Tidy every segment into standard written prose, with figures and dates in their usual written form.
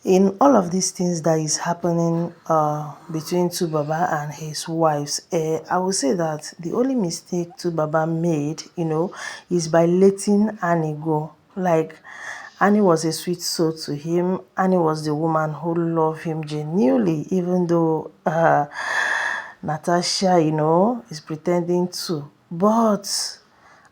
In all of these things that is happening between Tu Baba and his wives, I would say that the only mistake Tu Baba made, is by letting Annie go. Like, Annie was a sweet soul to him. Annie was the woman who loved him genuinely, even though Natasha, is pretending to. But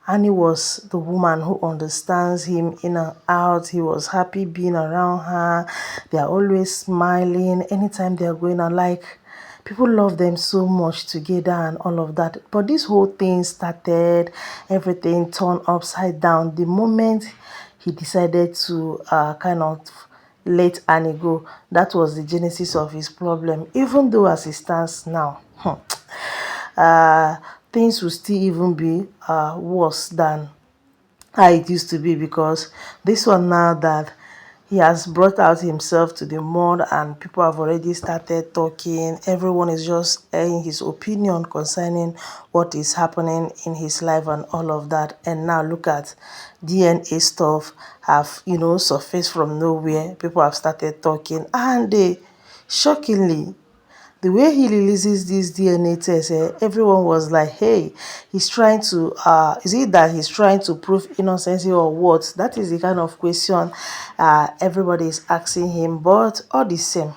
Annie was the woman who understands him in and out. He was happy being around her. They are always smiling anytime they are going out. Like, people love them so much together and all of that. But this whole thing started, everything turned upside down the moment he decided to kind of let Annie go. That was the genesis of his problem. Even though as it stands now, uh, things will still even be worse than how it used to be, because this one, now that he has brought out himself to the mud and people have already started talking, everyone is just airing his opinion concerning what is happening in his life and all of that. And now look at DNA stuff have surfaced from nowhere. People have started talking, and they shockingly, the way he releases this DNA test, everyone was like, hey, he's trying to, is it that he's trying to prove innocence or what? That is the kind of question everybody is asking him. But all the same,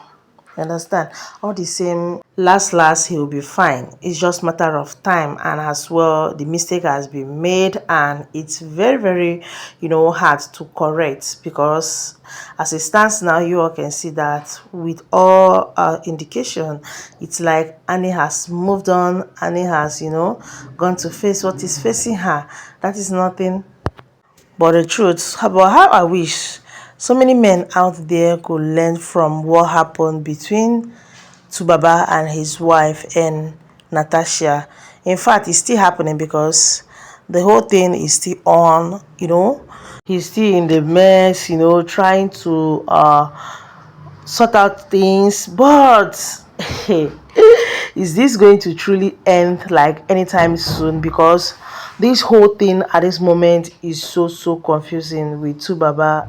you understand? All the same, last, he will be fine. It's just matter of time. And as well, the mistake has been made, and it's very, very, hard to correct, because as it stands now, you all can see that with all indication, it's like Annie has moved on. Annie has, gone to face what is facing her. That is nothing but the truth. But how I wish so many men out there could learn from what happened between Tubaba and his wife and Natasha. In fact, it's still happening, because the whole thing is still on. He's still in the mess, trying to sort out things. But is this going to truly end like anytime soon? Because this whole thing at this moment is so confusing with Tubaba,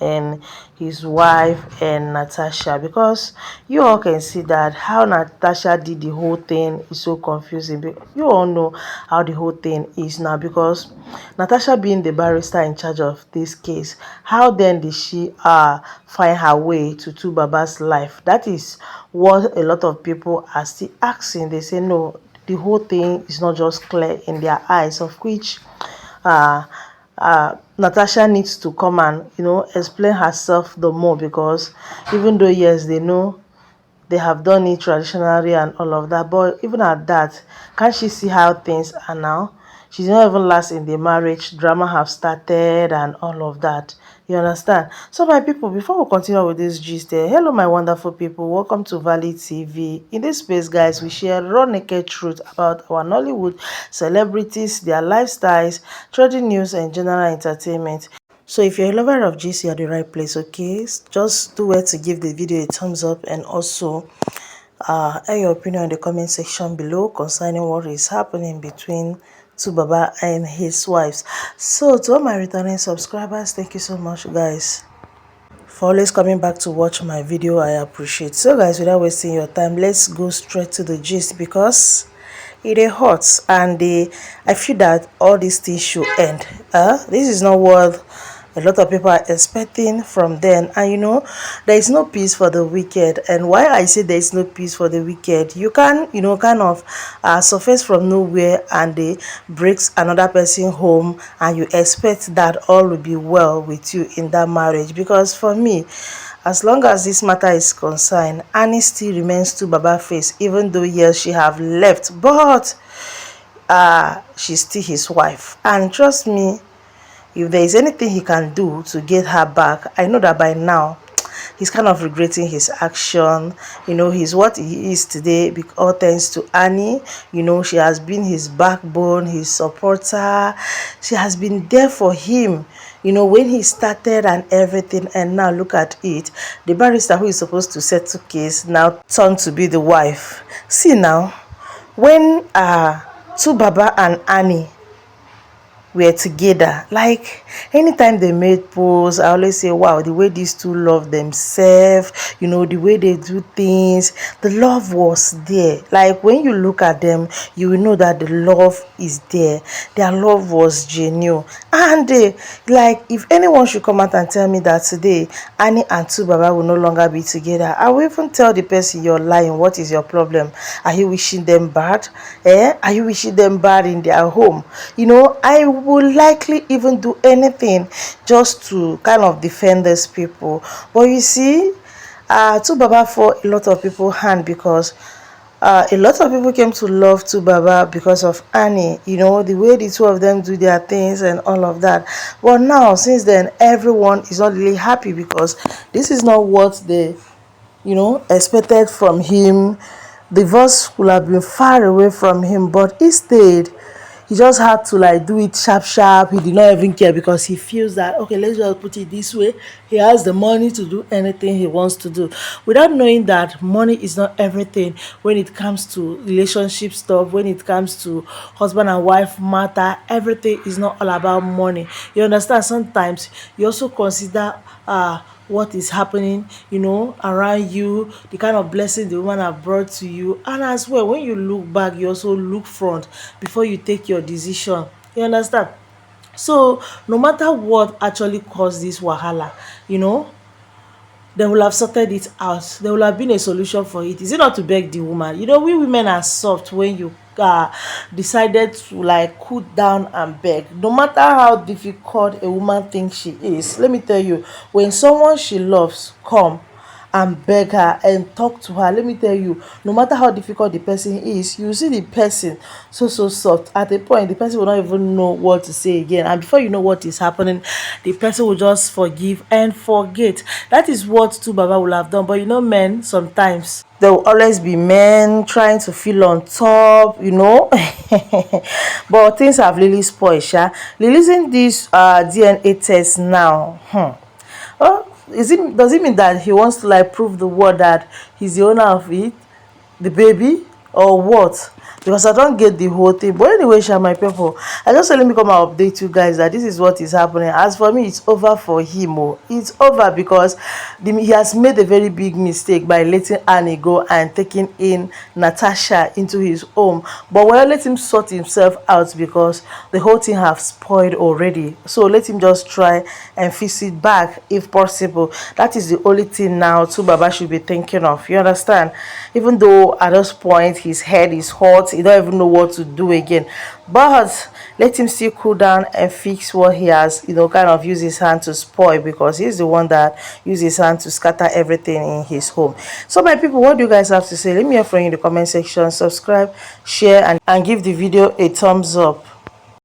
and his wife and Natasha, because you all can see that how Natasha did the whole thing is so confusing. You all know how the whole thing is now, because Natasha, being the barrister in charge of this case, how then did she find her way to Tubaba's life? That is what a lot of people are still asking. They say no, the whole thing is not just clear in their eyes, of which uh, Natasha needs to come and explain herself the more, because even though yes, they know they have done it traditionally and all of that, but even at that, can't she see how things are now? She's not even last in the marriage, drama have started and all of that. You understand? So my people, before we continue with this gist, hello my wonderful people, welcome to Valley TV. In this space, guys, we share raw naked truth about our Nollywood celebrities, their lifestyles, trading news and general entertainment. So if you're a lover of gist, you're the right place, okay? Just do well to give the video a thumbs up, and also add your opinion in the comment section below concerning what is happening between Tubaba and his wives. So to all my returning subscribers, thank you so much, guys, for always coming back to watch my video. I appreciate. So guys, without wasting your time, let's go straight to the gist, because it is hot, and I feel that all these things should end. This is not what a lot of people are expecting from them. And there is no peace for the wicked. And why I say there is no peace for the wicked, you can kind of surface from nowhere, and they breaks another person home, and you expect that all will be well with you in that marriage. Because for me, as long as this matter is concerned, Annie still remains to Baba face, even though yes, she have left, but she's still his wife. And trust me, if there is anything he can do to get her back, I know that by now he's kind of regretting his action. He's what he is today, all thanks to Annie. She has been his backbone, his supporter. She has been there for him, when he started and everything. And now look at it, the barrister who is supposed to settle case now turned to be the wife. See now, when Tubaba and Annie were together. Like anytime they made posts, I always say, wow, the way these two love themselves, the way they do things, the love was there. Like when you look at them, you will know that the love is there. Their love was genuine. And like if anyone should come out and tell me that today Annie and two Baba will no longer be together, I will even tell the person, you're lying. What is your problem? Are you wishing them bad? Are you wishing them bad in their home? I will likely even do anything just to kind of defend these people. But you see, two Baba for a lot of people hand, because a lot of people came to love two Baba because of Annie, the way the two of them do their things and all of that. But now, since then, everyone is not really happy, because this is not what they expected from him. Divorce would have been far away from him, but instead he just had to like do it sharp sharp. He did not even care, because he feels that, okay, let's just put it this way, he has the money to do anything he wants to do, without knowing that money is not everything when it comes to relationship stuff, when it comes to husband and wife matter. Everything is not all about money. You understand? Sometimes you also consider what is happening around you, the kind of blessing the woman have brought to you. And as well, when you look back, you also look front before you take your decision. You understand? So no matter what actually caused this wahala, they will have sorted it out. There will have been a solution for it. Is it not to beg the woman? We women are soft when you decided to like cool down and beg. No matter how difficult a woman thinks she is, let me tell you, when someone she loves come and beg her and talk to her, let me tell you, no matter how difficult the person is, you see the person so soft. At a point, the person will not even know what to say again, and before you know what is happening, the person will just forgive and forget. That is what two Baba will have done. But men, sometimes there will always be men trying to feel on top. But things have really spoiled, sha. Releasing this DNA test now, oh, does it mean that he wants to like prove the world that he's the owner of it, the baby, or what? Because I don't get the whole thing. But anyway, my people, I just let me come and update you guys that this is what is happening. As for me, it's over for him. It's over, because he has made a very big mistake by letting Annie go and taking in Natasha into his home. But let him sort himself out, because the whole thing have spoiled already. So let him just try and fix it back if possible. That is the only thing now two Baba should be thinking of. You understand? Even though at this point his head is hot, he don't even know what to do again. But let him still cool down and fix what he has, kind of use his hand to spoil, because he's the one that used his hand to scatter everything in his home. So my people, what do you guys have to say? Let me hear from you in the comment section. Subscribe, share, and give the video a thumbs up.